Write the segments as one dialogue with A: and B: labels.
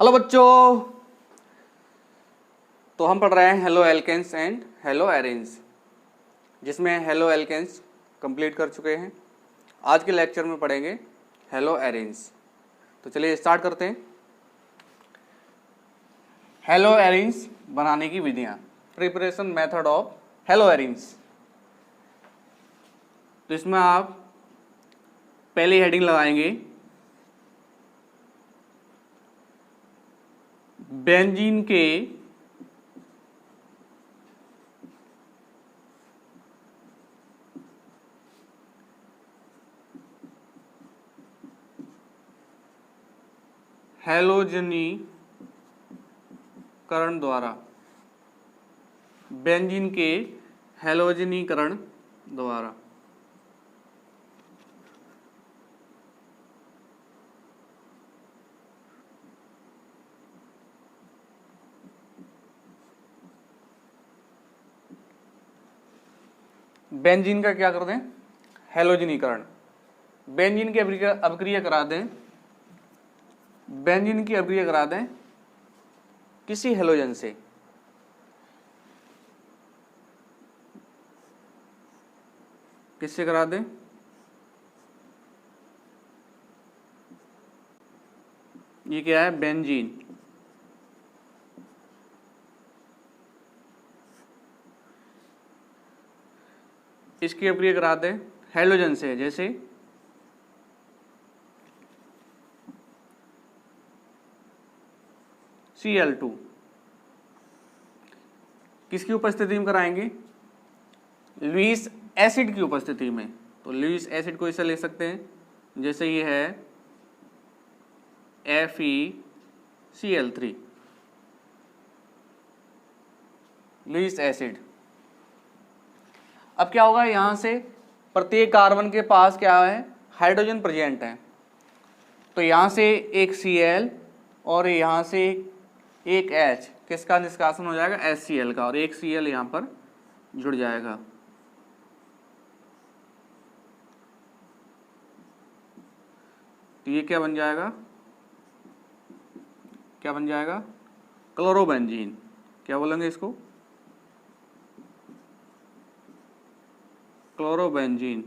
A: Hello बच्चों, तो हम पढ़ रहे हैं haloalkanes and haloarenes, जिसमें हेलो एल्केन्स कंप्लीट कर चुके हैं। आज के लेक्चर में पढ़ेंगे हेलो एरेन्स। तो चलिए स्टार्ट करते हैं। हेलो एरेन्स बनाने की विधियां, preparation method of hello arenes. तो इसमें आप पहली हेडिंग लगाएंगे बेंजीन के हैलोजनीकरण द्वारा, बेंजीन के हैलोजनीकरण द्वारा बेंजीन का क्या कर दें, हैलोजनीकरण। बेंजीन की अभिक्रिया करा दें, बेंजीन की अभिक्रिया करा दें किसी हैलोजन से। किससे करा दें? ये क्या है? बेंजीन। इसकी अभिक्रिया करा दें हैलोजन से, जैसे Cl2। किसकी उपस्थिति में कराएंगे? लुईस एसिड की उपस्थिति में। तो लुईस एसिड को इसे ले सकते हैं, जैसे ये है FeCl3, लुईस एसिड। अब क्या होगा, यहां से प्रत्येक कार्बन के पास क्या है? हाइड्रोजन प्रेजेंट है। तो यहां से एक Cl और यहां से एक H, किसका निष्कासन हो जाएगा? HCl का, और एक Cl यहां पर जुड़ जाएगा। तो ये क्या बन जाएगा? क्या बन जाएगा? क्लोरोबेंजीन। क्या बोलेंगे इसको? क्लोरोबेंजीन।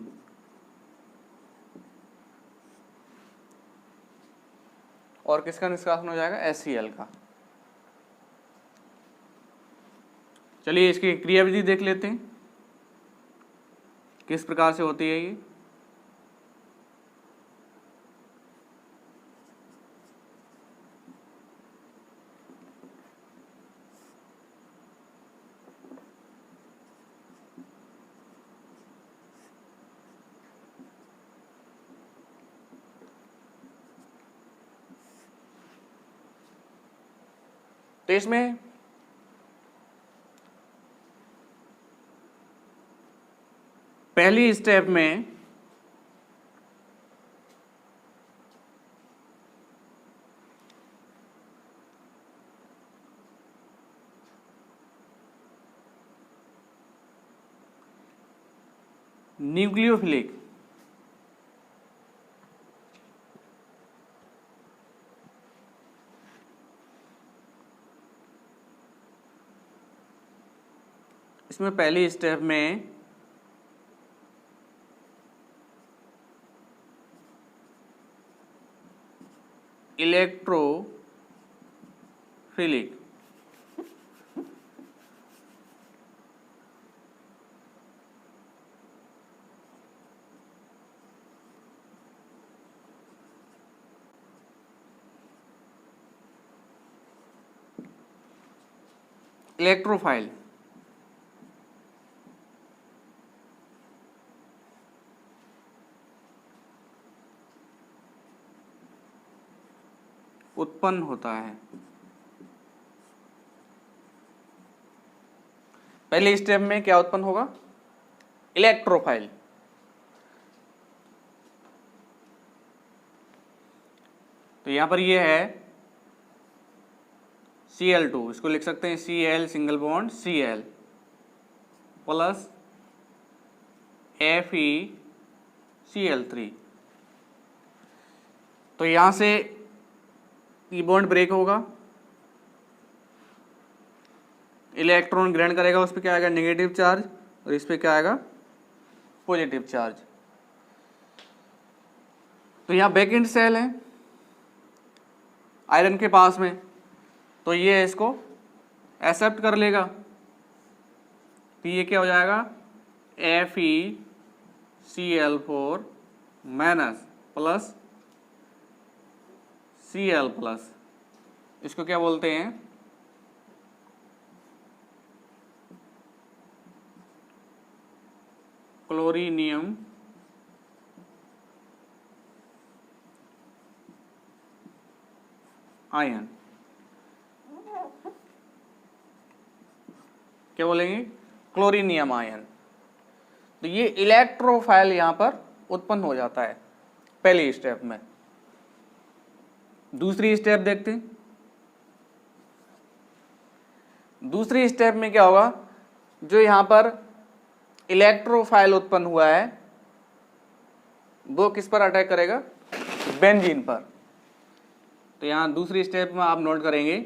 A: और किसका निष्कासन हो जाएगा? HCl का। चलिए इसकी क्रियाविधि देख लेते हैं, किस प्रकार से होती है ये। तो इसमें पहली स्टेप में न्यूक्लियोफिलिक इसमें पहली स्टेप में इलेक्ट्रोफिलिक इलेक्ट्रोफाइल उत्पन्न होता है। पहले स्टेप में क्या उत्पन्न होगा? इलेक्ट्रोफाइल। तो यहां पर ये है Cl2, इसको लिख सकते हैं Cl single bond Cl plus FeCl3। तो यहां से ये बॉन्ड ब्रेक होगा, इलेक्ट्रॉन ग्रहण करेगा, उस पर क्या आएगा नेगेटिव चार्ज, और इस पर क्या आएगा पॉजिटिव चार्ज। तो यहाँ बैकेंड सेल है आयरन के पास में, तो ये इसको एक्सेप्ट कर लेगा, तो ये क्या हो जाएगा FeCl4 minus plus Cl plus, इसको क्या बोलते हैं क्लोरीनियम आयन, क्या बोलेंगे क्लोरीनियम आयन। तो ये इलेक्ट्रोफाइल यहां पर उत्पन्न हो जाता है पहली स्टेप में। दूसरी स्टेप देखते हैं। दूसरी स्टेप में क्या होगा, जो यहां पर इलेक्ट्रोफाइल उत्पन्न हुआ है वो किस पर अटैक करेगा, बेंजीन पर। तो यहां दूसरी स्टेप में आप नोट करेंगे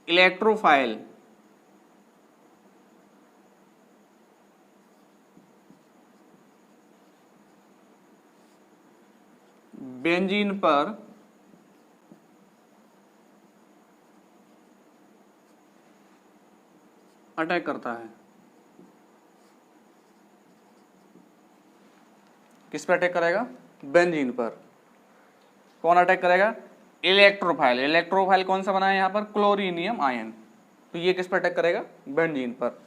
A: इलेक्ट्रोफाइल बेंजीन पर अटैक करता है। किस पर अटैक करेगा, बेंजीन पर। कौन अटैक करेगा, इलेक्ट्रोफाइल। इलेक्ट्रोफाइल कौन सा बना है यहाँ पर, क्लोरीनियम आयन। तो ये किस पर अटैक करेगा, बेंजीन पर।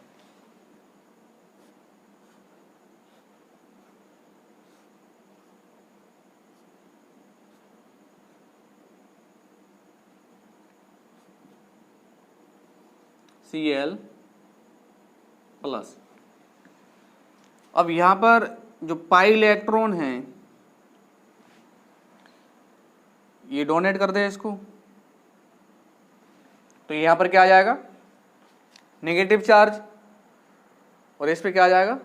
A: Cl plus. अब यहां पर जो पाई इलेक्ट्रॉन है ये डोनेट कर दे इसको, तो यहां पर क्या आ जाएगा नेगेटिव चार्ज, और इस पे क्या आ जाएगा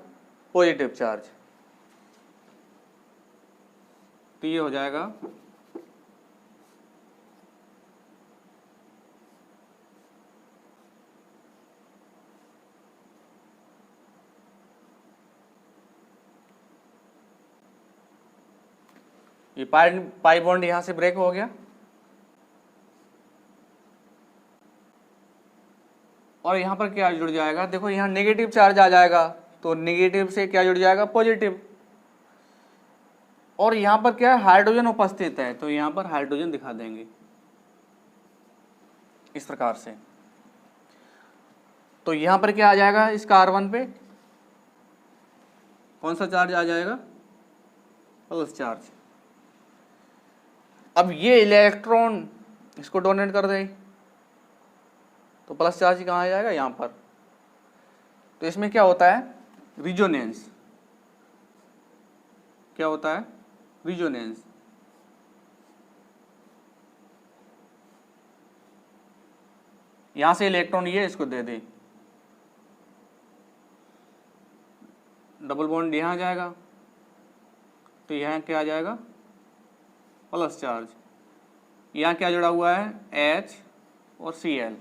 A: पॉजिटिव चार्ज। तो ये हो जाएगा ये पाई बॉन्ड यहां से ब्रेक हो गया, और यहां पर क्या जुड़ जाएगा, देखो यहां नेगेटिव चार्ज आ जाएगा, तो नेगेटिव से क्या जुड़ जाएगा पॉजिटिव, और यहां पर क्या है हाइड्रोजन उपस्थित है, तो यहां पर हाइड्रोजन दिखा देंगे इस प्रकार से। तो यहां पर क्या आ जाएगा, इस कार्बन पे कौन सा चार्ज आ जाएगा, प्लस चार्ज। अब ये इलेक्ट्रॉन इसको डोनेट कर दे, तो प्लस चार्ज कहाँ आ जाएगा, यहां पर। तो इसमें क्या होता है रिजोनेंस, क्या होता है रिजोनेंस। यहां से इलेक्ट्रॉन ये इसको दे दे, डबल बॉन्ड यहां आ जाएगा, तो यहां क्या आ जाएगा प्लस चार्ज। यहाँ क्या जुड़ा हुआ है H और Cl।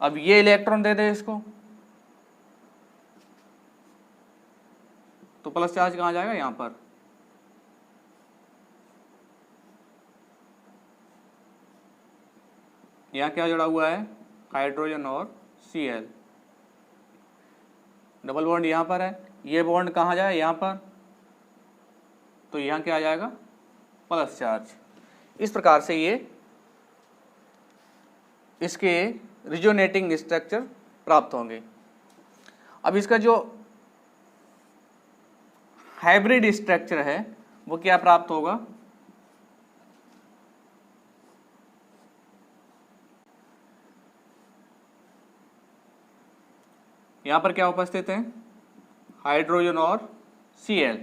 A: अब ये इलेक्ट्रॉन दे दे इसको, तो प्लस चार्ज कहाँ जाएगा, यहाँ पर। यहाँ क्या जुड़ा हुआ है हाइड्रोजन और Cl। डबल बॉन्ड यहाँ पर है, ये बॉन्ड कहाँ जाए, यहाँ पर, तो यहाँ क्या आ जाएगा प्लस चार्ज। इस प्रकार से ये इसके रिजोनेटिंग स्ट्रक्चर प्राप्त होंगे। अब इसका जो हाइब्रिड स्ट्रक्चर है वो क्या प्राप्त होगा, यहां पर क्या उपस्थित है हाइड्रोजन और Cl।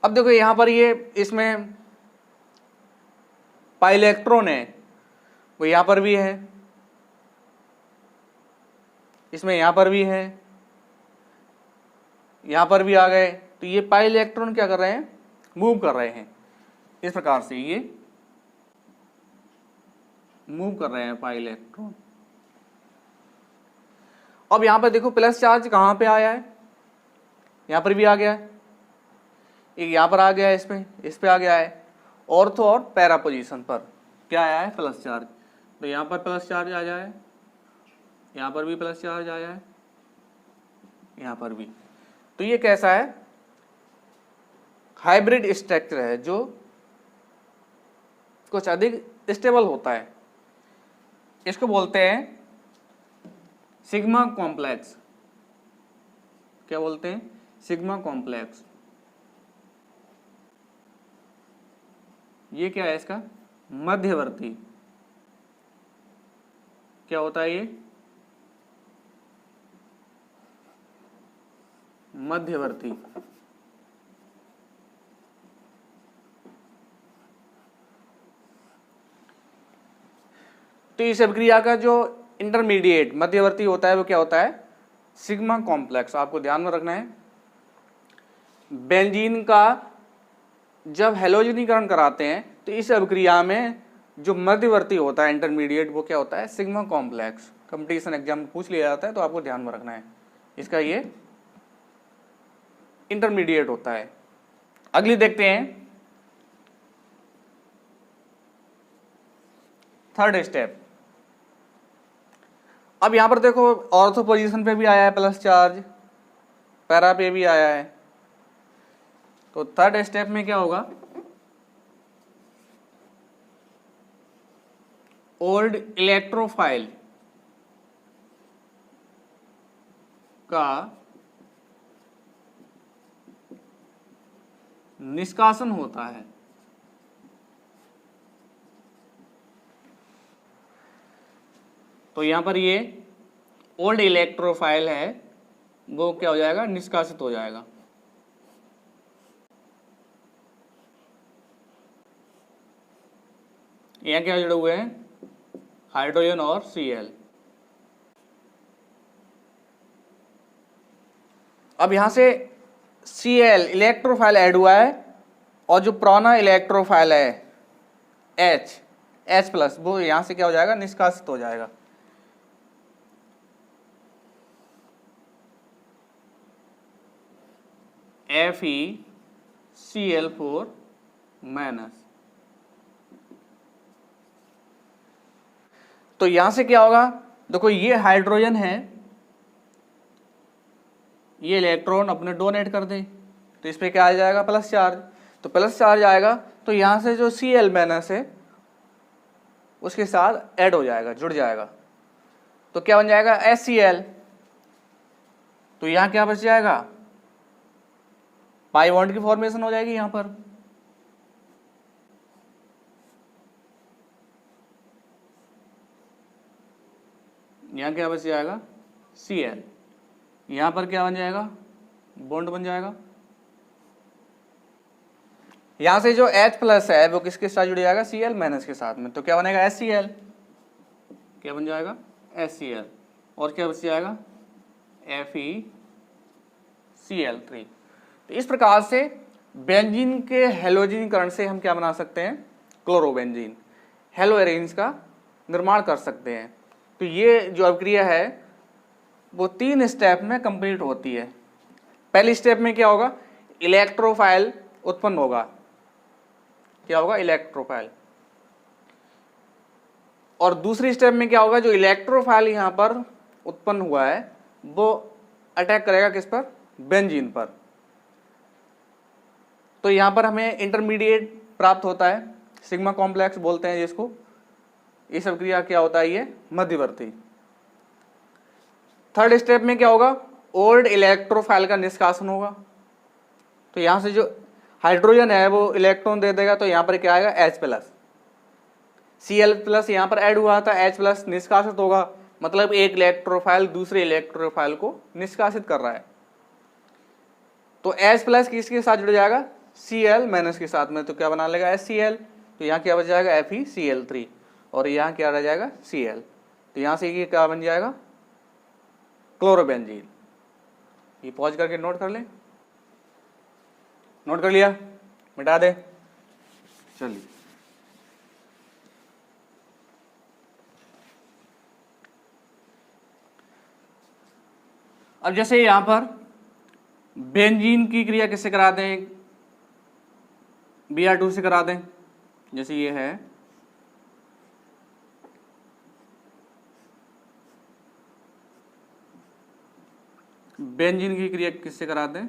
A: अब देखो यहां पर ये इसमें पाई इलेक्ट्रॉन है वो यहां पर भी है, इसमें यहां पर भी है, यहां पर भी आ गए, तो ये पाई इलेक्ट्रॉन क्या कर रहे हैं मूव कर रहे हैं। इस प्रकार से ये मूव कर रहे हैं पाई इलेक्ट्रॉन। अब यहां पर देखो प्लस चार्ज कहां पे आया है, यहां पर भी आ गया है, एक यहां पर आ गया है, इस पे आ गया है। ऑर्थो और पैरा पोजीशन पर क्या आया है, प्लस चार्ज। तो यहां पर प्लस चार्ज आया है, यहां पर भी प्लस चार्ज आया है, यहां पर भी। तो ये कैसा है, हाइब्रिड स्ट्रक्चर है जो कुछ अधिक स्टेबल होता है। इसको बोलते हैं सिग्मा कॉम्प्लेक्स। क्या बोलते हैं, सिग्मा कॉम्प्लेक्स। ये क्या है, इसका मध्यवर्ती। क्या होता है ये, मध्यवर्ती। तो इस अभिक्रिया का जो इंटरमीडिएट मध्यवर्ती होता है वो क्या होता है, सिग्मा कॉम्प्लेक्स। आपको ध्यान में रखना है, बेंजीन का जब हैलोजनीकरण कराते हैं तो इस अभिक्रिया में जो मध्यवर्ती होता है इंटरमीडिएट वो क्या होता है, सिग्मा कॉम्प्लेक्स। कंपटीशन एग्जाम में पूछ लिया जाता है तो आपको ध्यान में रखना है, इसका ये इंटरमीडिएट होता है। अगली देखते हैं, थर्ड स्टेप। अब यहां पर देखो ऑर्थो पोजीशन पे भी आया है प्लस चार्ज, पैरा पे भी आया है। तो थर्ड स्टेप में क्या होगा, ओल्ड इलेक्ट्रोफाइल का निष्कासन होता है। तो यहां पर ये ओल्ड इलेक्ट्रोफाइल है वो क्या हो जाएगा, निष्कासित हो जाएगा। यहां क्या जुड़े हुए हैं, हाइड्रोजन और Cl। अब यहां से Cl इलेक्ट्रोफाइल ऐड हुआ है और जो पुराना इलेक्ट्रोफाइल है H प्लस वो यहां से क्या हो जाएगा, निष्कासित हो जाएगा। FeCl4 minus. तो यहां से क्या होगा, देखो ये हाइड्रोजन है, ये इलेक्ट्रॉन अपने डोनेट कर दे तो इस पे क्या आ जाएगा, प्लस चार्ज। तो प्लस चार्ज आएगा तो यहां से जो Cl माइनस है उसके साथ ऐड हो जाएगा, जुड़ जाएगा। तो क्या बन जाएगा, HCl। तो यहां क्या बच जाएगा, पाई बॉन्ड की फॉर्मेशन हो जाएगी यहां पर। यहां क्या बच जाएगा, Cl। यहां पर क्या बन जाएगा, बॉन्ड बन जाएगा। यहां से जो H प्लस है वो किसके साथ जुड़ जाएगा, Cl माइनस के साथ में। तो क्या बनेगा, HCl। क्या बन जाएगा, HCl। और क्या बच जाएगा, FeCl3। तो इस प्रकार से बेंजीन के हैलोजनीकरण से हम क्या बना सकते हैं, क्लोरोबेंजीन, हेलो एरेंज का निर्माण कर सकते हैं। तो ये जो अभिक्रिया है वो 3 स्टेप में कंप्लीट होती है। पहली स्टेप में क्या होगा, इलेक्ट्रोफाइल उत्पन्न होगा। क्या होगा, इलेक्ट्रोफाइल। और दूसरी स्टेप में क्या होगा, जो इलेक्ट्रोफाइल यहां पर उत्पन्न हुआ है वो अटैक करेगा किस पर, बेंजीन पर। तो यहां पर हमें इंटरमीडिएट प्राप्त होता है, सिग्मा कॉम्प्लेक्स बोलते हैं जिसको। इस अभिक्रिया क्या होता है, ये मध्यवर्ती। थर्ड स्टेप में क्या होगा, ओल्ड इलेक्ट्रोफाइल का निष्कासन होगा। तो यहां से जो हाइड्रोजन है वो इलेक्ट्रॉन दे देगा, तो यहां पर क्या आएगा, H प्लस। Cl प्लस यहां पर ऐड हुआ था, H प्लस निष्कासित होगा, मतलब एक इलेक्ट्रोफाइल दूसरे इलेक्ट्रोफाइल को निष्कासित कर रहा है। तो H प्लस किसके साथ जुड़ जाएगा, Cl माइनस के साथ में। तो क्या बना लेगा, HCl। तो यहाँ क्या बच जाएगा, FeCl3। और यहाँ क्या रह जाएगा, Cl। तो यहाँ से ये क्या बन जाएगा, क्लोरोबेंजीन। ये पॉज करके नोट कर लें, नोट कर लिया। मिटा दे। चलिए अब जैसे यहां पर बेंजीन की क्रिया किससे करा दें, Br2 से करा दें। जैसे ये है बेंजीन की क्रिया किससे करा दें,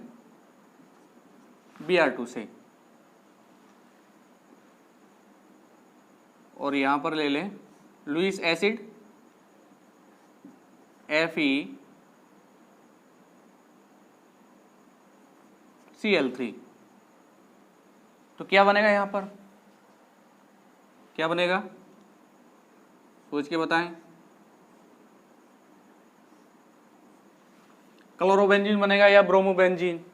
A: Br2 से। और यहां पर ले लें लुईस एसिड FeCl3, तो क्या बनेगा यहां पर, क्या बनेगा सोच के बताएं। क्लोरोबेंजीन बनेगा या ब्रोमोबेंजीन।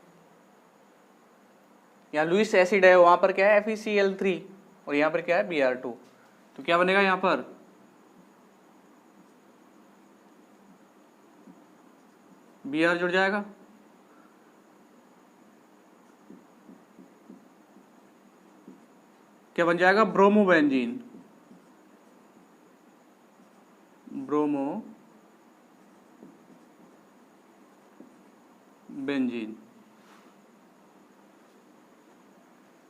A: यहाँ लुईस एसिड है, वहां पर क्या है FeCl3 और यहां पर क्या है Br2, तो क्या बनेगा यहां पर Br जुड़ जाएगा। क्या बन जाएगा ब्रोमोबेंजीन, ब्रोमोबेंजीन।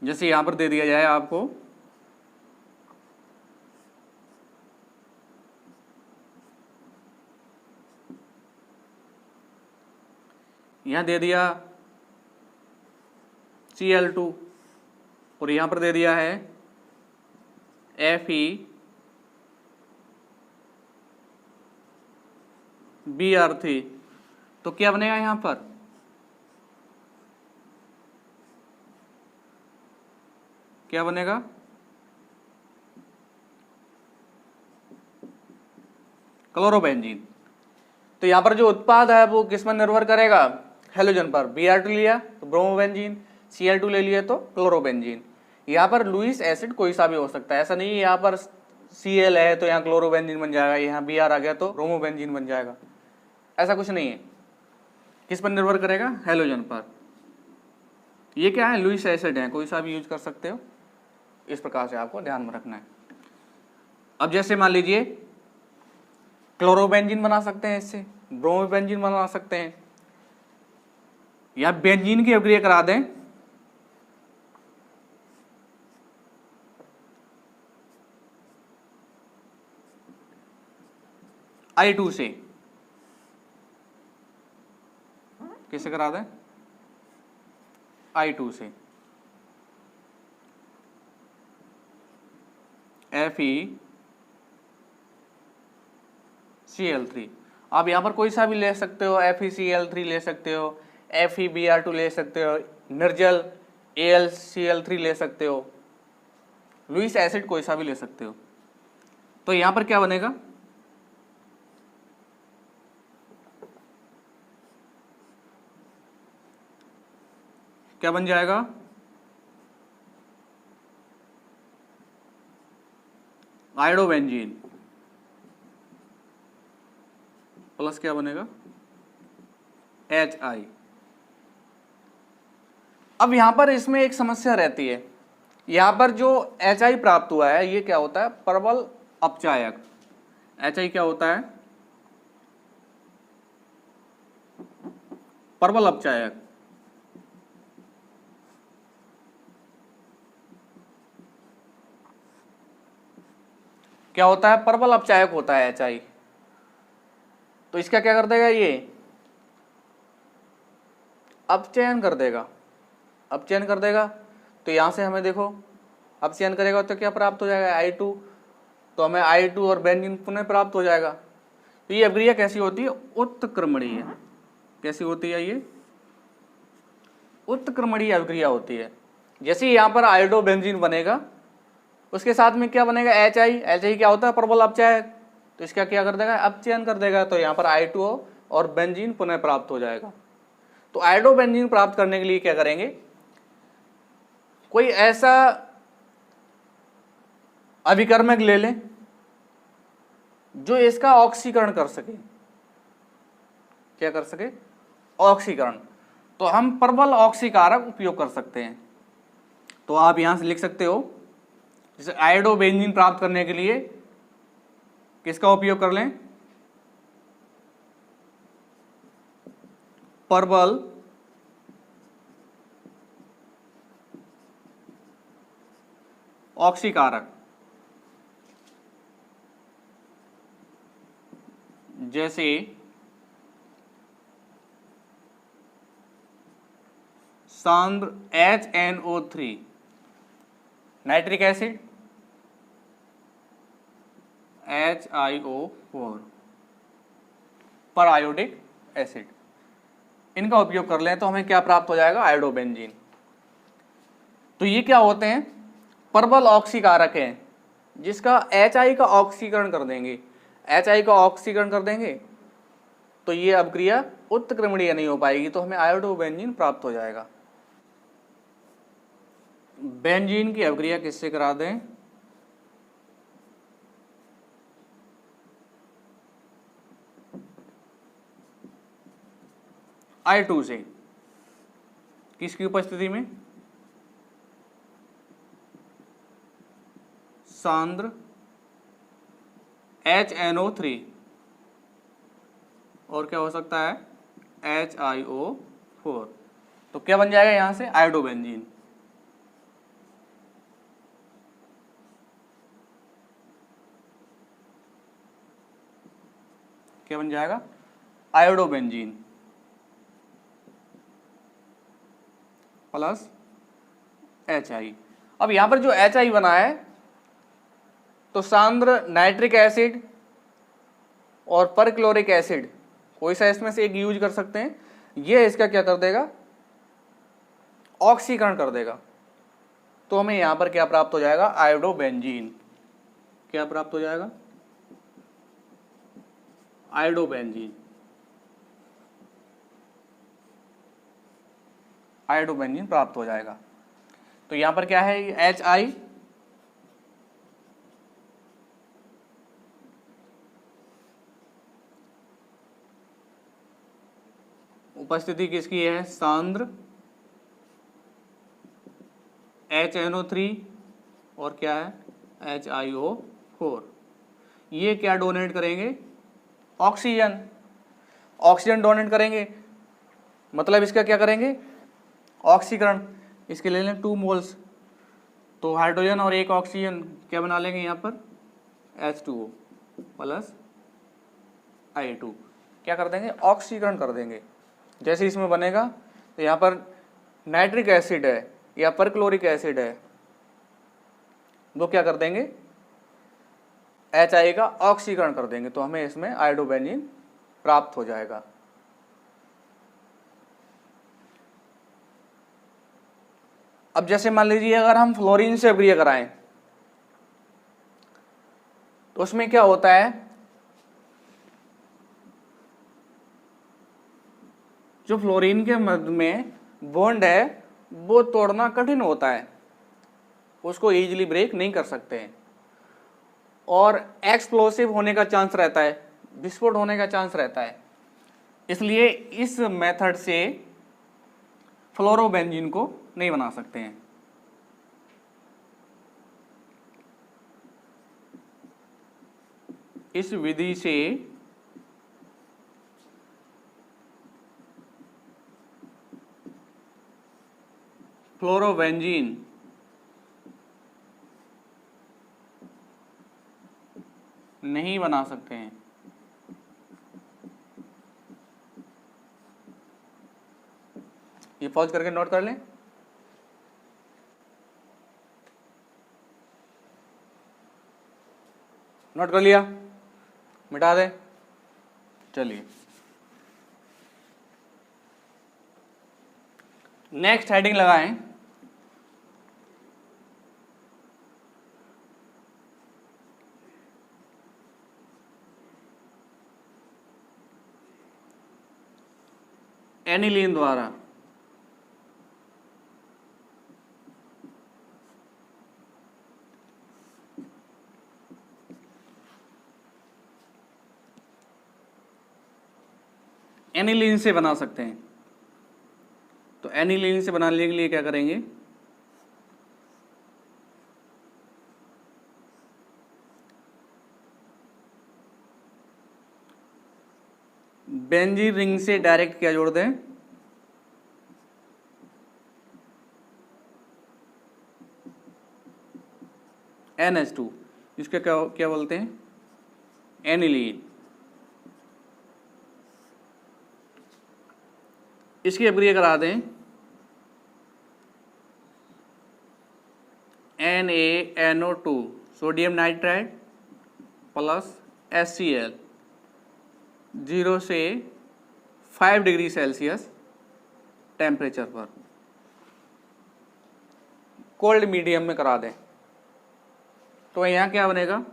A: जैसे यहां पर दे दिया जाए आपको यहां दे दिया Cl2 और यहां पर दे दिया है FeBr3, तो क्या बनेगा यहां पर क्या बनेगा, क्लोरोबेंजीन। तो यहां पर जो उत्पाद है वो किस पर निर्भर करेगा, हेलोजन पर। Br2 लिया तो ब्रोमोबेंजीन, Cl2 ले लिया तो क्लोरोबेंजीन। यहाँ पर लुईस एसिड कोई सा भी हो सकता है, ऐसा नहीं है यहाँ पर Cl है तो यहाँ क्लोरोबेंजीन बन जाएगा, यहाँ Br आ गया तो ब्रोमोबेंजीन बन जाएगा, ऐसा कुछ नहीं है। किस पर निर्भर करेगा, हेलोजन पर। ये क्या है, लुईस एसिड है, कोई सा भी यूज कर सकते हो, इस प्रकार से आपको ध्यान में रखना है। अब जैसे मान लीजिए क्लोरोबेंजीन बना सकते हैं, इससे ब्रोमोबेंजीन बना सकते हैं, या बेंजीन की अभिक्रिया करा दें I2 से। किससे करा दें, I2 से, FeCl3। आप यहां पर कोई सा भी ले सकते हो, FeCl3 ले सकते हो, FeBr2 ले सकते हो, निर्जल AlCl3 ले सकते हो, लुईस एसिड कोई सा भी ले सकते हो। तो यहां पर क्या बनेगा, क्या बन जाएगा, आयोडोबेंजीन प्लस क्या बनेगा HI। अब यहां पर इसमें एक समस्या रहती है, यहां पर जो HI प्राप्त हुआ है ये क्या होता है, प्रबल अपचायक। HI क्या होता है, प्रबल अपचायक। क्या होता है, प्रबल अपचायक होता है HI। तो इसका क्या कर देगा, ये अपचयन कर देगा, अपचयन कर देगा। तो यहां से हमें देखो अपचयन करेगा तो क्या प्राप्त हो जाएगा, I2, तो हमें I2 और बेंजीन पुनः प्राप्त हो जाएगा। तो ये अभिक्रिया कैसी होती है, उत्क्रमणीय। कैसी होती है ये, उत्क्रमणीय अभिक्रिया होती है। जैसे यहां पर आयोडोबेंजीन बनेगा उसके साथ में क्या बनेगा, HI क्या होता है, प्रबल अपचायक, तो इसका क्या कर देगा, अपचयन कर देगा। तो यहाँ पर I2O और बेंजीन पुनः प्राप्त हो जाएगा। तो आयोडोबेंजीन प्राप्त करने के लिए क्या करेंगे, कोई ऐसा अभिकर्मक ले लें जो इसका ऑक्सीकरण कर सके। क्या कर सके, ऑक्सीकरण। तो हम प्रबल ऑक्सीकारक उपयोग कर सकते हैं। तो आप यहां से लिख सकते हो, जैसे आयोडोबेंजीन प्राप्त करने के लिए किसका उपयोग कर लें, परबल ऑक्सीकारक, जैसे सांद्र HNO3, नाइट्रिक एसिड HiO4, पर आयोडिक एसिड, इनका उपयोग कर लें तो हमें क्या प्राप्त हो जाएगा, आयोडोबेंजीन। तो ये क्या होते हैं, परबल ऑक्सीकारक हैं, जिसका HI का ऑक्सीकरण कर देंगे, HI का ऑक्सीकरण कर देंगे तो ये अभिक्रिया उत्क्रमणीय नहीं हो पाएगी, तो हमें आयोडोबेंजीन प्राप्त हो जाएगा। बेंजीन की अभिक्रिया किससे करा दें, I2 से, किसकी उपस्थिति में, सांद्र HNO3 और क्या हो सकता है, HiO4, तो क्या बन जाएगा यहां से, आयोडोबेंजीन। क्या बन जाएगा, आयोडोबेंजीन प्लस HI। अब यहां पर जो HI बना है तो सांद्र नाइट्रिक एसिड और परक्लोरिक एसिड कोई सा इसमें से एक यूज कर सकते हैं, ये इसका क्या कर देगा, ऑक्सीकरण कर देगा, तो हमें यहां पर क्या प्राप्त हो जाएगा, आयोडोबेंजीन। क्या प्राप्त हो जाएगा, आयोडोबेंजीन, आयोडोबेंजीन प्राप्त हो जाएगा। तो यहां पर क्या है, HI उपस्थिति किसकी है, सांद्र HNO3 और क्या है, HiO4, ये क्या डोनेट करेंगे, ऑक्सीजन, ऑक्सीजन डोनेट करेंगे, मतलब इसका क्या करेंगे, ऑक्सीकरण। इसके ले लें 2 मोल्स, तो हाइड्रोजन और एक ऑक्सीजन क्या बना लेंगे यहाँ पर, H2O प्लस I2, क्या कर देंगे, ऑक्सीकरण कर देंगे। जैसे इसमें बनेगा तो यहाँ पर नाइट्रिक एसिड है या परक्लोरिक एसिड है, वो क्या कर देंगे, HI का ऑक्सीकरण कर देंगे, तो हमें इसमें आयोडोबेंजीन प्राप्त हो जाएगा। अब जैसे मान लीजिए अगर हम फ्लोरीन से अभिक्रिया कराएं तो उसमें क्या होता है, जो फ्लोरीन के मध्य में बॉन्ड है वो तोड़ना कठिन होता है, उसको इजीली ब्रेक नहीं कर सकते हैं और एक्सप्लोसिव होने का चांस रहता है, विस्फोट होने का चांस रहता है। इसलिए इस मेथड से फ्लोरोबेंजीन को नहीं बना सकते हैं। इस विधि से फ्लोरोबेंजीन नहीं बना सकते हैं। ये पॉज करके नोट कर लें। नोट कर लिया, मिटा दें। चलिए नेक्स्ट हेडिंग लगाएं, एनिलीन द्वारा एनिलीन से बना सकते हैं। तो एनिलीन से बनाने के लिए क्या करेंगे, बेंजीन रिंग से डायरेक्ट क्या जोड़ दें, NH2, इसके क्या क्या बोलते हैं, एनिलीन। इसकी अभिक्रिया करा दें NaNO2 sodium nitride plus HCl 0 से 5 डिग्री सेल्सियस टेम्परेचर पर कोल्ड मीडियम में करा दें। तो यहाँ क्या बनेगा,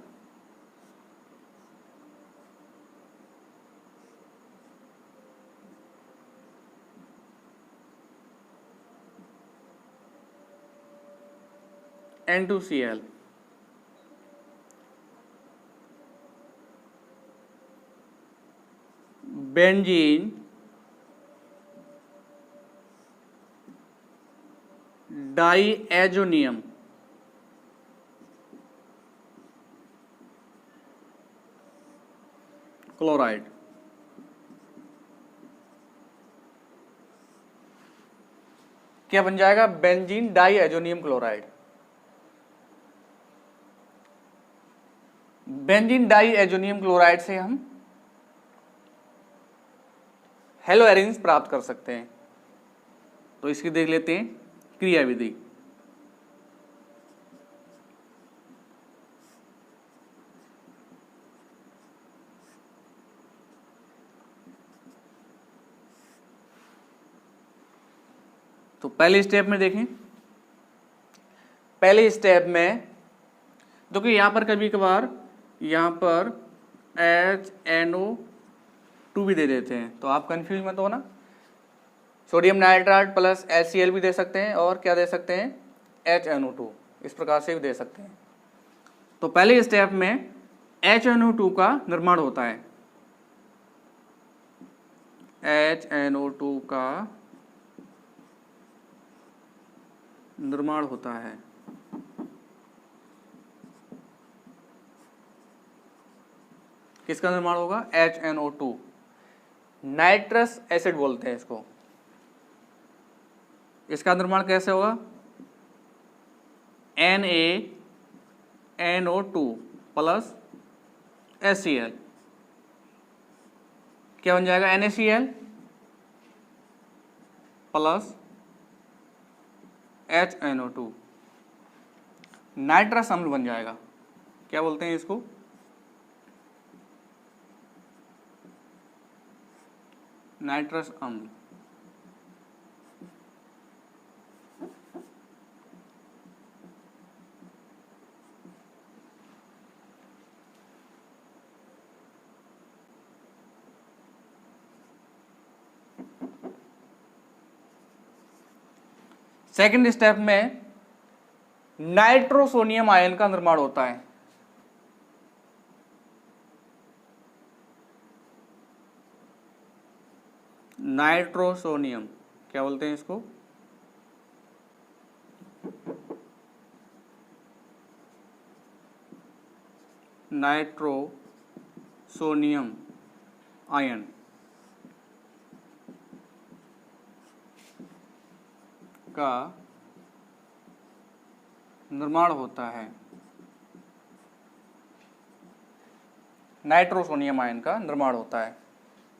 A: N2Cl बेंजीन डाईएजोनियम क्लोराइड। क्या बन जाएगा, benzene diazonium chloride. Benzene diazonium chloride से हम हेलोएरिन्स प्राप्त कर सकते हैं। तो इसकी देख लेते हैं क्रिया विधि। तो पहले स्टेप में देखें, पहले स्टेप में देखिए यहां पर कभी कभार यहां पर HNO2 भी दे देते हैं, तो आप कंफ्यूज मत हो ना। सोडियम नाइट्राइड प्लस HCl भी दे सकते हैं और क्या दे सकते हैं, HNO2, इस प्रकार से भी दे सकते हैं। तो पहले स्टेप में HNO2 का निर्माण होता है, HNO2 का निर्माण होता है। किसका निर्माण होगा, HNO2, नाइट्रस एसिड बोलते हैं इसको। इसका निर्माण कैसे होगा, NaNO2 प्लस HCl, क्या बन जाएगा, NaCl प्लस HNO2, नाइट्रस अम्ल बन जाएगा। क्या बोलते हैं इसको, नाइट्रस अम्ल। सेकेंड स्टेप में नाइट्रोसोनियम आयन का निर्माण होता है। नाइट्रोसोनियम, क्या बोलते हैं इसको, नाइट्रोसोनियम आयन का निर्माण होता है। नाइट्रोसोनियम आयन का निर्माण होता है।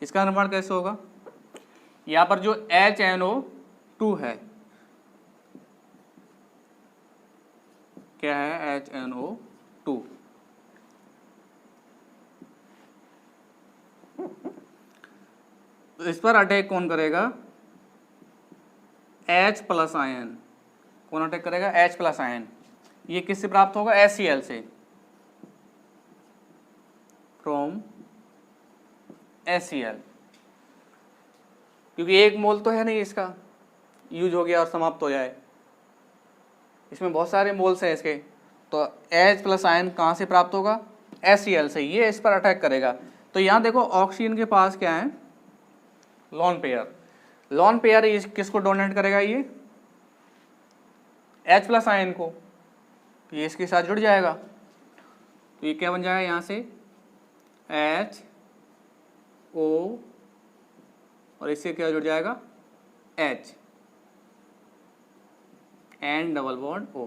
A: इसका निर्माण कैसे होगा, यहां पर जो HNO2 है, क्या है, HNO2, तो इस पर अटैक कौन करेगा, H प्लस आयन। कौन अटैक करेगा, H प्लस आयन। ये किससे प्राप्त होगा, HCl से, फ्रॉम HCl, क्योंकि एक मोल तो है नहीं इसका, यूज हो गया और समाप्त हो जाए। इसमें बहुत सारे मोल्स हैं इसके, तो H प्लस आयन कहाँ से प्राप्त होगा, HCl से। ये इस पर अटैक करेगा। तो यहाँ देखो ऑक्सीजन के पास क्या है, लोन पेयर। लोन पेयर किसको डोनेट करेगा, ये H प्लस आयन को, तो ये इसके साथ जुड़ जाएगा। तो ये क्या बन जाएगा, यहाँ से HO और इससे क्या जुड़ जाएगा H and double bond O।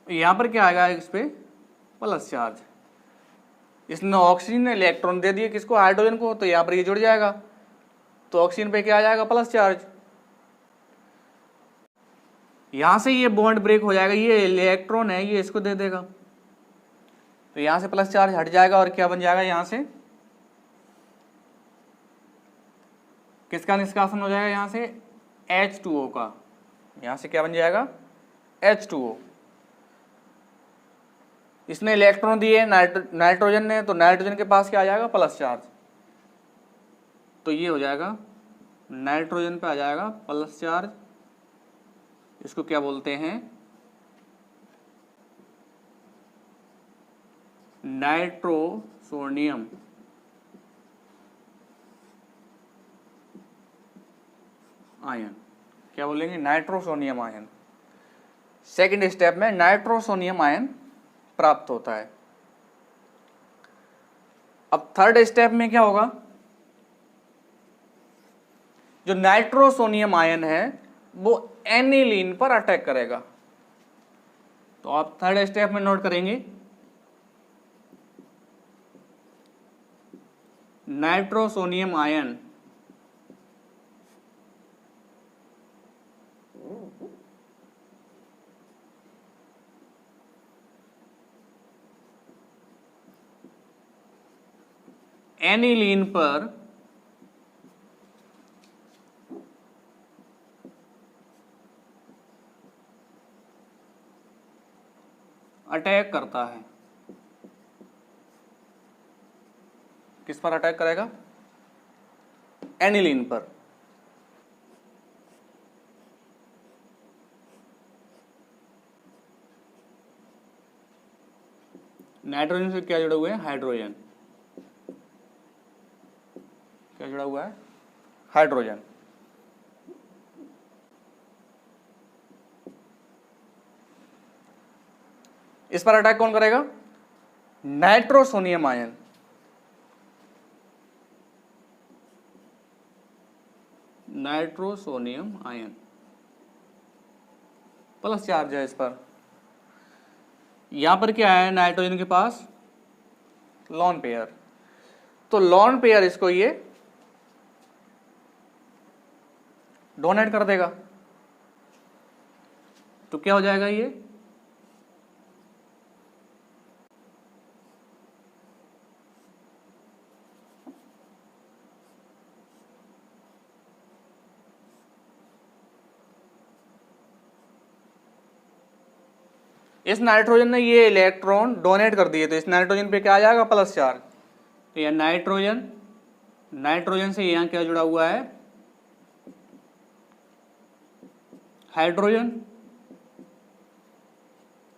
A: यहाँ पर क्या आएगा, इस पे प्लस चार्ज। इसने ऑक्सीजन ने इलेक्ट्रॉन दे दिए किसको, हाइड्रोजन को, तो यहाँ पर ये जुड़ जाएगा, तो ऑक्सीजन पे क्या आ जाएगा प्लस चार्ज। यहाँ से ये बॉन्ड ब्रेक हो जाएगा, ये इलेक्ट्रॉन है ये इसको दे देगा, तो यहाँ से प्लस चार्ज हट जाएगा और क्या बन जाएगा, यहाँ से किसका निष्कासन हो जाएगा, यहाँ से H2O का। यहाँ से क्या बन जाएगा H2O। इसने इलेक्ट्रॉन दिए नाइट्रोजन ने, तो नाइट्रोजन के पास क्या आ जाएगा प्लस चार्ज, तो ये हो जाएगा नाइट्रोजन पे आ जाएगा प्लस चार्ज। इसको क्या बोलते हैं, नाइट्रोसोनियम आयन। क्या बोलेंगे, नाइट्रोसोनियम आयन। सेकंड स्टेप में नाइट्रोसोनियम आयन प्राप्त होता है। अब थर्ड स्टेप में क्या होगा, जो नाइट्रोसोनियम आयन है वो एनिलीन पर अटैक करेगा। तो आप थर्ड स्टेप में नोट करेंगे, नाइट्रोसोनियम आयन एनिलीन पर अटैक करता है। किस पर अटैक करेगा, एनिलीन पर। नाइट्रोजन से क्या जुड़ा हुआ है, हाइड्रोजन। क्या जुड़ा हुआ है, हाइड्रोजन। इस पर अटैक कौन करेगा, nitrosonium ion. Nitrosonium ion plus charge है इस पर। यहां पर क्या है, नाइट्रोजन के पास लॉन पेयर, तो लॉन पेयर इसको ये डोनेट कर देगा, तो क्या हो जाएगा, ये इस नाइट्रोजन ने ये इलेक्ट्रॉन डोनेट कर दिए, तो इस नाइट्रोजन पे क्या आ जाएगा प्लस चार्ज। तो यह नाइट्रोजन, नाइट्रोजन से यहां क्या जुड़ा हुआ है, हाइड्रोजन,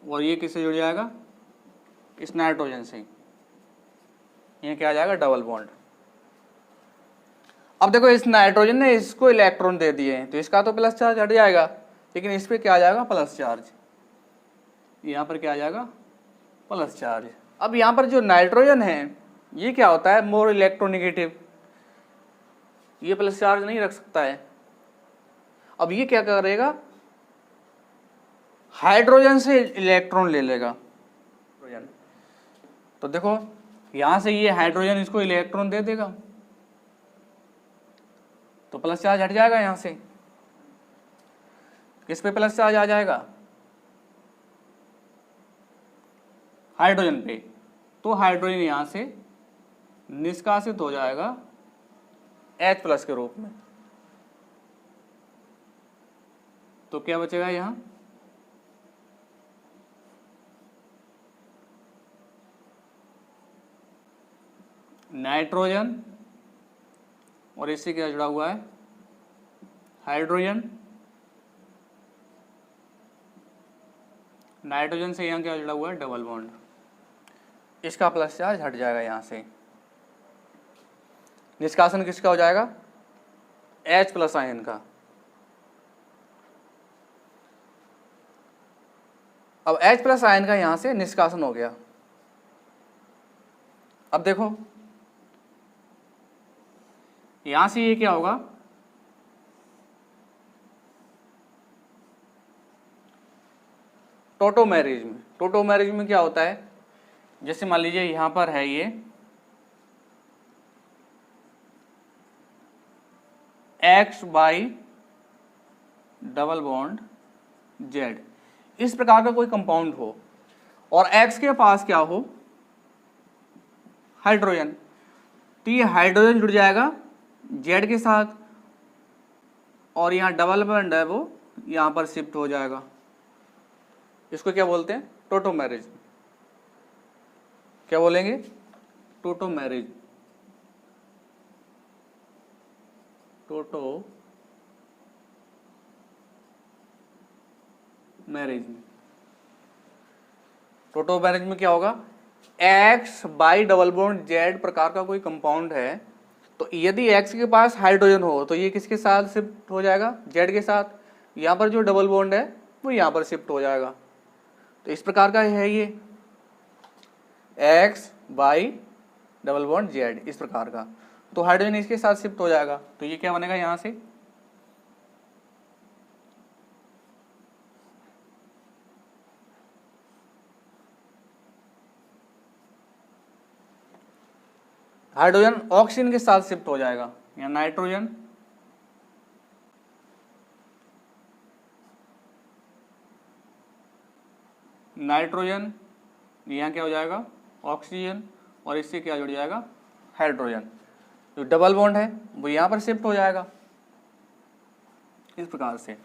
A: और ये किससे जुड़ जाएगा, इस नाइट्रोजन से। ये क्या आ जाएगा, डबल बॉन्ड। अब देखो इस नाइट्रोजन ने इसको इलेक्ट्रॉन दे दिए हैं, तो इसका तो प्लस चार्ज हट जाएगा, लेकिन इस पे क्या आ जाएगा प्लस चार्ज। यहां पर क्या आ जाएगा प्लस चार्ज। अब यहां पर जो नाइट्रोजन है ये क्या होता है, मोर इलेक्ट्रोनेगेटिव, ये प्लस चार्ज नहीं रख सकता है। अब ये क्या करेगा, हाइड्रोजन से इलेक्ट्रॉन ले लेगा। तो देखो यहां से ये हाइड्रोजन इसको इलेक्ट्रॉन दे देगा, तो प्लस चार्ज हट जाएगा। यहां से किस पे प्लस चार्ज आ जाएगा, हाइड्रोजन पे, तो हाइड्रोजन यहां से निष्कासित हो जाएगा H+ के रूप में। तो क्या बचेगा यहां, नाइट्रोजन, और इससे क्या जुड़ा हुआ है, हाइड्रोजन। नाइट्रोजन से यहां क्या जुड़ा हुआ है, डबल बॉन्ड। इसका प्लस चार्ज हट जाएगा यहां से। निष्कासन किसका हो जाएगा, H+ आयन का। अब H+ आयन का यहां से निष्कासन हो गया। अब देखो यहां से ये क्या होगा, टोटोमेरिज्म। टोटोमेरिज्म में क्या होता है, जैसे मान लीजिए यहां पर है ये X by double bond Z, इस प्रकार का कोई कंपाउंड हो और X के पास क्या हो, हाइड्रोजन, तो ये हाइड्रोजन जुड़ जाएगा Z के साथ और यहाँ डबल बॉन्ड है वो यहाँ पर शिफ्ट हो जाएगा। इसको क्या बोलते हैं, टोटोमेरिज्म। क्या बोलेंगे, टोटोमेरिज्म। टोटोमेरिज्म। टोटोमेरिज्म में क्या होगा, X by double bond Z प्रकार का कोई कंपाउंड है, तो यदि X के पास हाइड्रोजन हो तो ये किसके साथ शिफ्ट हो जाएगा, Z के साथ। यहाँ पर जो डबल बॉन्ड है वो यहाँ पर शिफ्ट हो जाएगा। तो इस प्रकार का है ये X by double bond Z, इस प्रकार का। तो हाइड्रोजन इसके साथ शिफ्ट हो जाएगा, तो ये क्या बनेगा यहाँ से, हाइड्रोजन ऑक्सीजन के साथ शिफ्ट हो जाएगा, या नाइट्रोजन नाइट्रोजन, यहाँ क्या हो जाएगा, ऑक्सीजन, और इससे क्या जुड़ जाएगा, हाइड्रोजन। जो डबल बॉन्ड है वो यहाँ पर शिफ्ट हो जाएगा इस प्रकार से।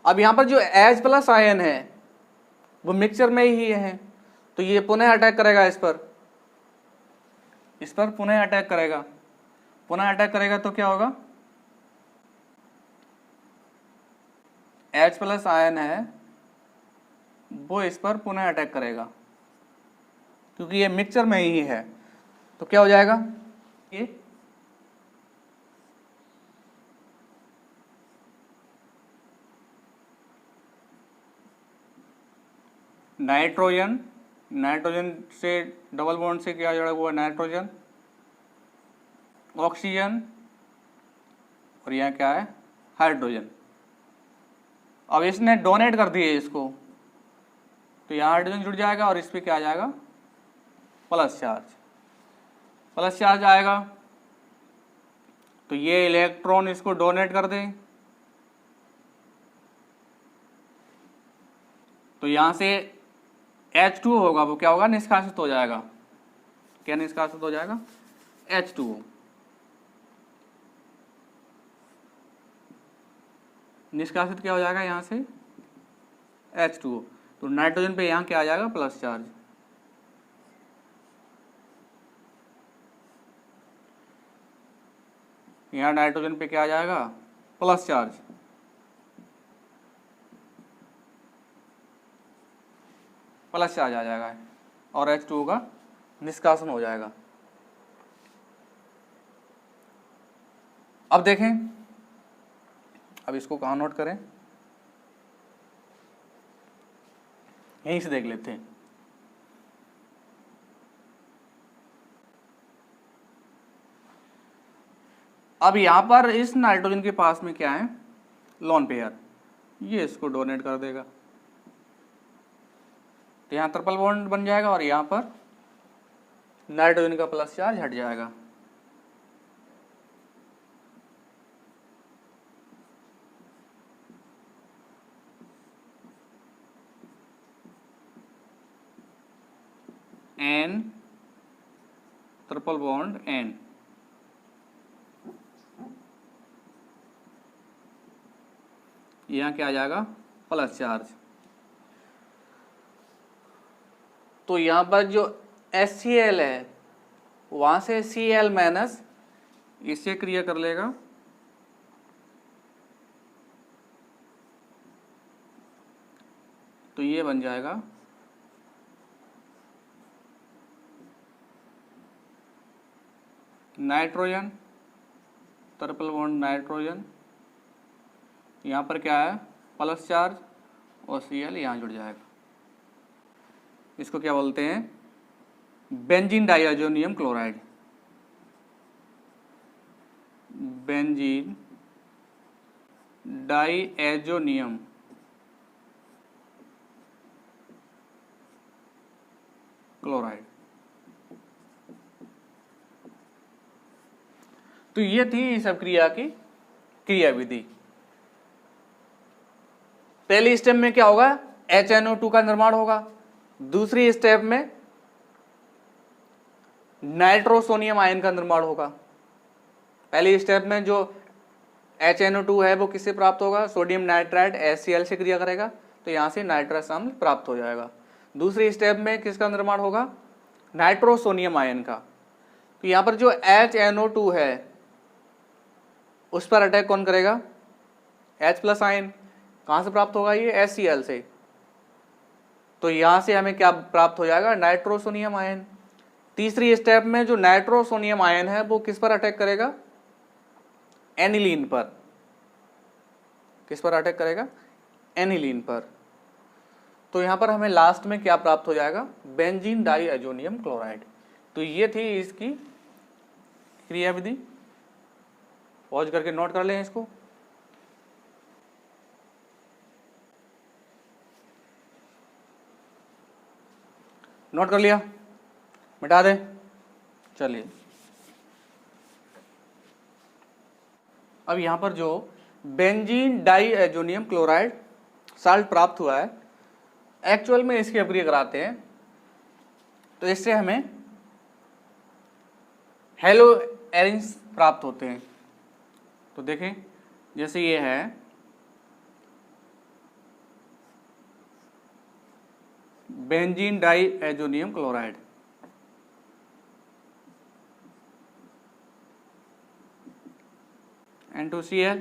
A: अब यहाँ पर जो H प्लस आयन है वो मिक्सचर में ही है, तो ये पुनः अटैक करेगा इस पर पुनः अटैक करेगा। पुनः अटैक करेगा तो क्या होगा, H प्लस आयन है वो इस पर पुनः अटैक करेगा, क्योंकि ये मिक्सचर में ही है। तो क्या हो जाएगा, ये नाइट्रोजन, नाइट्रोजन से डबल बॉन्ड से क्या जुड़ा हुआ, नाइट्रोजन, ऑक्सीजन, और यहाँ क्या है, हाइड्रोजन। अब इसने डोनेट कर दिए इसको, तो यहाँ हाइड्रोजन जुड़ जाएगा और इस पर क्या आ जाएगा, प्लस चार्ज। प्लस चार्ज आएगा तो ये इलेक्ट्रॉन इसको डोनेट कर दे, तो यहाँ से H2 होगा वो क्या होगा, निष्कासित हो जाएगा। क्या निष्कासित हो जाएगा, H2O। निष्कासित क्या हो जाएगा यहाँ से, H2O। तो नाइट्रोजन पे यहाँ क्या आ जाएगा, प्लस चार्ज। यहाँ नाइट्रोजन पे क्या आ जाएगा, प्लस चार्ज। प्लस चार्ज आ जाएगा और H2O का निष्कासन हो जाएगा। अब देखें, अब इसको कहाँ नोट करें, यहीं से देख लेते हैं। अब यहां पर इस नाइट्रोजन के पास में क्या है, लोन पेयर, ये इसको डोनेट कर देगा, तो यहाँ ट्रिपल बॉन्ड बन जाएगा और यहाँ पर नाइट्रोजन का प्लस चार्ज हट जाएगा। N ट्रिपल बॉन्ड N, यहाँ क्या आ जाएगा, प्लस चार्ज। तो यहाँ पर जो HCl है वहाँ से Cl माइनस इससे क्रिया कर लेगा, तो ये बन जाएगा नाइट्रोजन, ट्रिपल बॉन्ड नाइट्रोजन, यहाँ पर क्या है, प्लस चार्ज, और Cl यहाँ जुड़ जाएगा। इसको क्या बोलते हैं, benzene diazonium chloride. Benzene diazonium chloride. तो ये थी इस अभिक्रिया की क्रिया विधि। पहली स्टेप में क्या होगा, HNO2 का निर्माण होगा। दूसरी स्टेप में नाइट्रोसोनियम आयन का निर्माण होगा। पहली स्टेप में जो HNO2 है वो किससे प्राप्त होगा, सोडियम नाइट्राइड HCl से क्रिया करेगा तो यहां से नाइट्रस अम्ल प्राप्त हो जाएगा। दूसरी स्टेप में किसका निर्माण होगा, नाइट्रोसोनियम आयन का। तो यहां पर जो HNO2 है उस पर अटैक कौन करेगा, H+ आयन। कहां से प्राप्त होगा, ये HCl से। तो यहां से हमें क्या प्राप्त हो जाएगा, नाइट्रोसोनियम आयन। तीसरी स्टेप में जो नाइट्रोसोनियम आयन है वो किस पर अटैक करेगा, एनिलीन पर। किस पर अटैक करेगा, एनिलीन पर। तो यहां पर हमें लास्ट में क्या प्राप्त हो जाएगा, बेंजीन डाईएजोनियम क्लोराइड। तो ये थी इसकी क्रिया विधि। पॉज करके नोट कर लें इसको। नोट कर लिया, मिटा दें। चलिए अब यहां पर जो बेंजीन डाईएजोनियम क्लोराइड साल्ट प्राप्त हुआ है, एक्चुअल में इसकी अभिक्रिया कराते हैं तो इससे हमें हेलो एरिन्स प्राप्त होते हैं। तो देखें, जैसे ये है बेंजीन डाईएजोनियम क्लोराइड, N2Cl,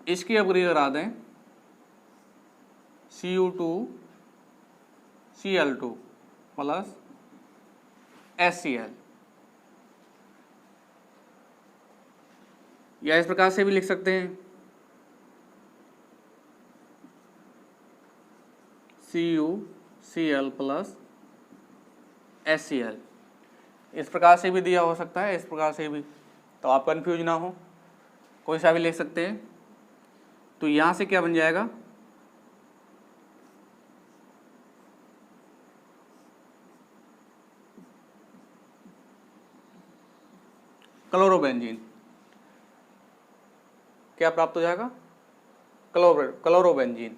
A: इसकी अभिक्रिया करा दें Cu2Cl2 प्लस HCl, या इस प्रकार से भी लिख सकते हैं CuCl प्लस HCl। इस प्रकार से भी दिया हो सकता है, इस प्रकार से भी, तो आप कंफ्यूज ना हो, कोई सा भी लिख सकते हैं। तो यहां से क्या बन जाएगा, क्लोरोबेंजीन। क्या प्राप्त हो जाएगा, क्लोरोबेंजीन।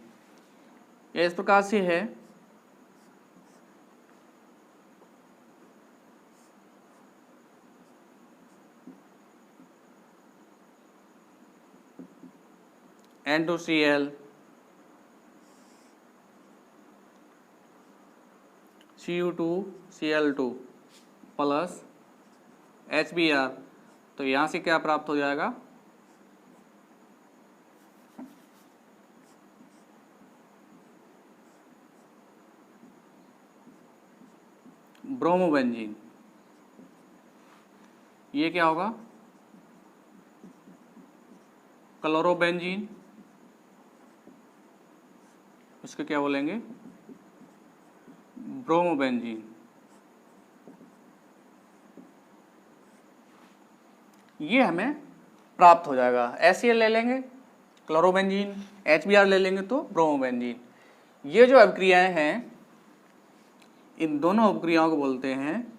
A: ये इस प्रकार से है N2Cl Cu2Cl2 प्लस HBr। तो यहां से क्या प्राप्त हो जाएगा, ब्रोमोबेंजीन। ये क्या होगा, क्लोरोबेंजीन, इसको क्या बोलेंगे, ब्रोमोबेंजीन। ये हमें प्राप्त हो जाएगा। HCl ले लेंगे क्लोरोबेंजीन, HBr ले लेंगे तो ब्रोमोबेंजीन। ये जो अभिक्रियाएं हैं, इन दोनों अभिक्रियाओं को बोलते हैं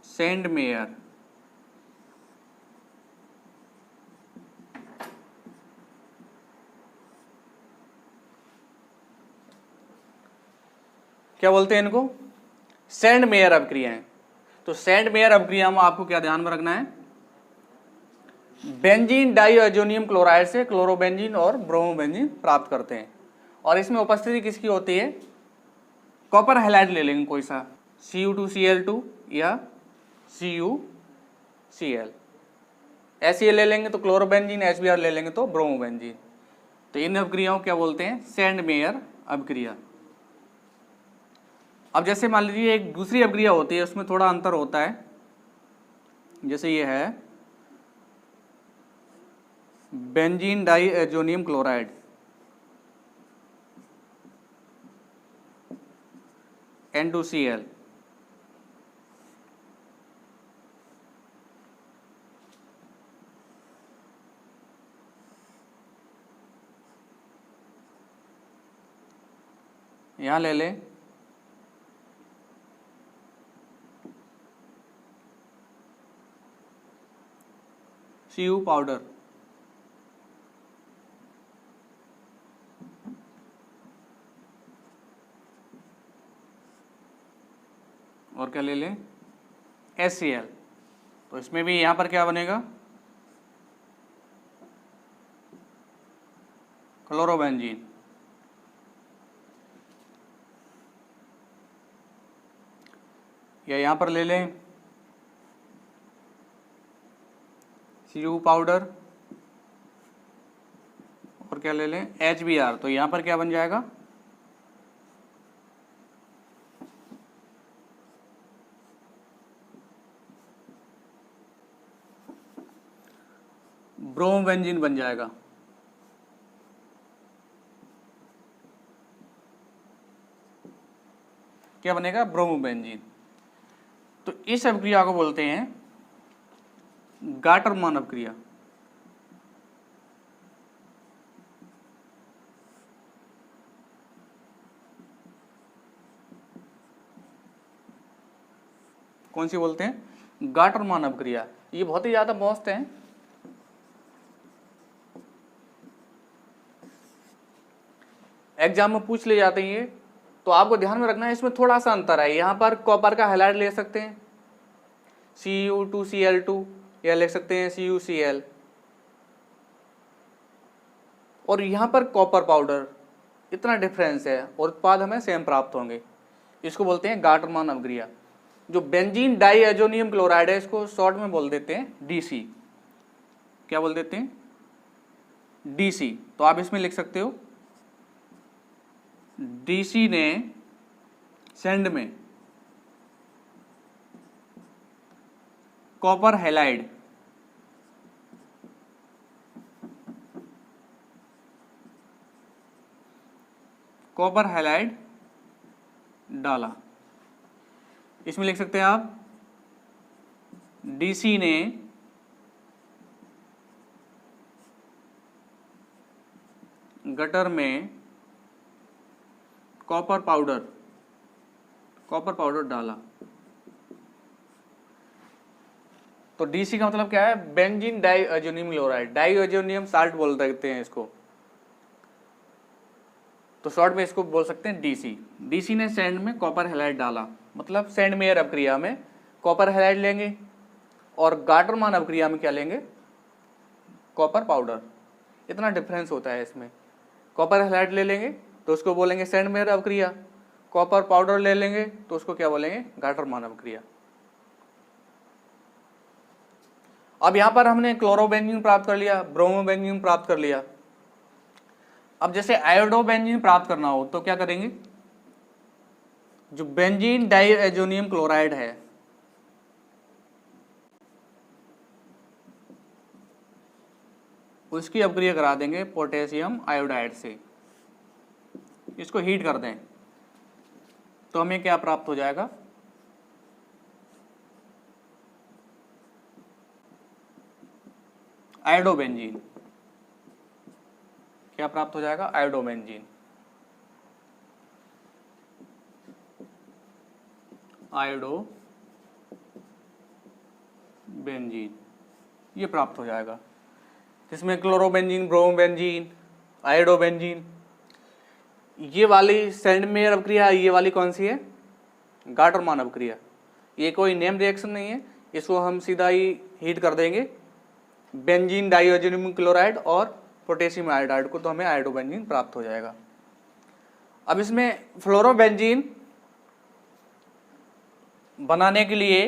A: सेंडमेयर। क्या बोलते हैं इनको, सेंडमेयर अभिक्रियाएं। तो सेंडमेयर अभिक्रिया में आपको क्या ध्यान में रखना है, बेंजीन डाईएजोनियम क्लोराइड से क्लोरोबेंजीन और ब्रोमोबेंजीन प्राप्त करते हैं। और इसमें उपस्थिति किसकी होती है, कॉपर हैलाइड ले लेंगे कोई सा, Cu2Cl2 या CuCl। HCl ले लेंगे तो क्लोरोबेंजीन, HBr ले लेंगे तो ब्रोमोबेंजीन। तो इन अभिक्रियाओं को क्या बोलते हैं, सेंडमेयर अभिक्रिया। अब जैसे मान लीजिए एक दूसरी अभिक्रिया होती है, उसमें थोड़ा अंतर होता है। जैसे ये है बेंजीन डाईएजोनियम क्लोराइड, N2Cl, यहाँ ले लें Cu पाउडर, और क्या ले लें HCl। तो इसमें भी यहाँ पर क्या बनेगा, क्लोरोबेंजीन। या यहाँ पर ले लें Cu पाउडर, और क्या ले लें HBr। तो यहाँ पर क्या बन जाएगा, ब्रोमोबेंजीन बन जाएगा। क्या बनेगा, ब्रोमोबेंजीन। तो इस अभिक्रिया को बोलते हैं गाटरमान अभिक्रिया। कौन सी बोलते हैं, गाटरमान अभिक्रिया। ये बहुत ही ज्यादा मस्त है। एग्जाम में पूछ ले जाते हैं ये, तो आपको ध्यान में रखना है इसमें थोड़ा सा अंतर है। यहाँ पर कॉपर का हैलाइड ले सकते हैं Cu2Cl2, या लिख सकते हैं CuCl, और यहाँ पर कॉपर पाउडर, इतना डिफरेंस है और उत्पाद हमें सेम प्राप्त होंगे। इसको बोलते हैं गाटरमान अभिक्रिया। जो बेंजीन डाईएजोनियम क्लोराइड है इसको शॉर्ट में बोल देते हैं DC। क्या बोल देते हैं, DC। तो आप इसमें लिख सकते हो DC ने सैंड में कॉपर हैलाइड डाला। इसमें लिख सकते हैं आप DC ने गटर में कॉपर पाउडर डाला। तो DC का मतलब क्या है, benzene diazonium chloride, diazonium salt बोल सकते हैं इसको। तो शॉर्ट में इसको बोल सकते हैं DC। DC ने सैंड में कॉपर हैलाइड डाला, मतलब सैंड मेयर अभिक्रिया में कॉपर हैलाइड लेंगे, और गाटरमान अभिक्रिया में क्या लेंगे, कॉपर पाउडर। इतना डिफरेंस होता है इसमें। कॉपर हैलाइड ले लेंगे तो उसको बोलेंगे सैंड मेयर अभिक्रिया, कॉपर पाउडर ले लेंगे तो उसको क्या बोलेंगे, गाटरमान अभिक्रिया। अब यहां पर हमने क्लोरोबेंजीन प्राप्त कर लिया, ब्रोमोबेंजीन प्राप्त कर लिया। अब जैसे आयोडोबेंजीन प्राप्त करना हो तो क्या करेंगे, जो बेंजीन डाईएजोनियम क्लोराइड है उसकी अभिक्रिया करा देंगे पोटेशियम आयोडाइड से। इसको हीट कर दें तो हमें क्या प्राप्त हो जाएगा, आयोडोबेंजीन। क्या प्राप्त हो जाएगा, आयोडोबेंजीन। आयोडोबेंजीन ये प्राप्त हो जाएगा। इसमें क्लोरोबेंजीन, ब्रोमोबेंजीन, आयोडोबेंजीन, ये वाली सैंड मेयर अभिक्रिया, ये वाली कौन सी है, गाटरमान अभिक्रिया। ये कोई नेम रिएक्शन नहीं है, इसको हम सीधा ही हीट कर देंगे बेंजीन डाईएजोनियम क्लोराइड और पोटेशियम आयोडाइड को, तो हमें आयोडोबेंजीन प्राप्त हो जाएगा। अब इसमें फ्लोरोबेंजीन बनाने के लिए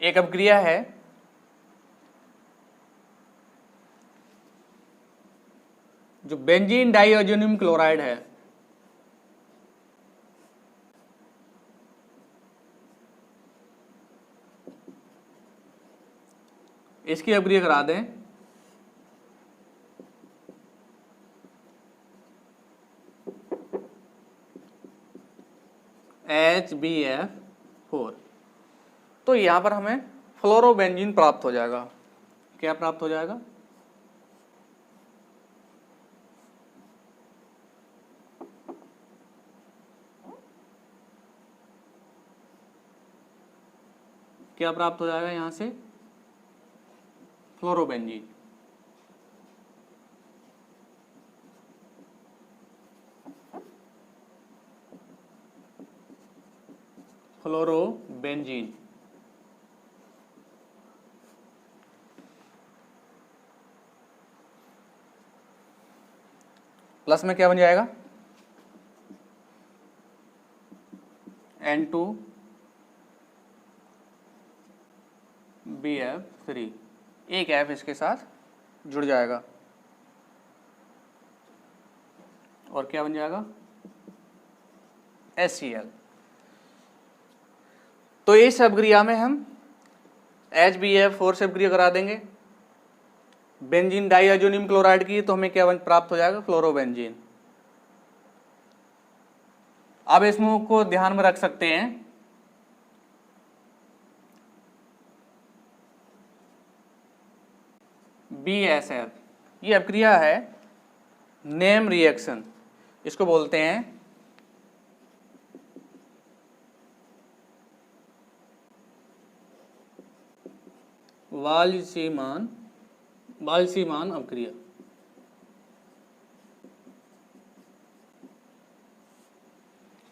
A: एक अभिक्रिया है जो बेंजीन डाईएजोनियम क्लोराइड है, इसकी अभिक्रिया करा दें HbF4। तो यहाँ पर हमें फ्लोरोबेंजीन प्राप्त हो जाएगा। क्या प्राप्त हो जाएगा? क्या प्राप्त हो जाएगा यहाँ से? फ्लोरोबेंजीन। फ्लोरोबेंजीन। प्लस में क्या बन जाएगा? N2BF3, एक F इसके साथ जुड़ जाएगा और क्या बन जाएगा? HCl। तो इस अभिक्रिया में हम HbF4 से अभिक्रिया करा देंगे बेंजीन डाइअज़ोनियम क्लोराइड की, तो हमें क्या प्राप्त हो जाएगा? फ्लोरोबेंजीन। अब इस समूह को ध्यान में रख सकते हैं। BSF, ये अभिक्रिया है नेम रिएक्शन, इसको बोलते हैं वाल्सीमान अभिक्रिया।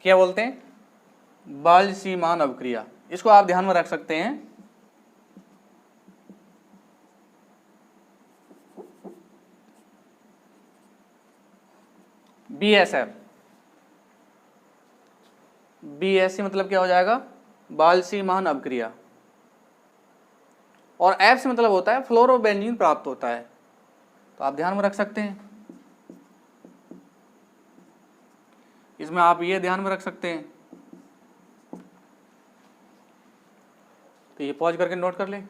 A: क्या बोलते हैं? वाल्सीमान अभिक्रिया। इसको आप ध्यान में रख सकते हैं। BSC मतलब क्या हो जाएगा? वाल्सीमान अभिक्रिया। और F से मतलब होता है फ्लोरोबेंजीन प्राप्त होता है, तो आप ध्यान में रख सकते हैं। इसमें आप ये ध्यान में रख सकते हैं। तो ये पॉज करके नोट कर लें।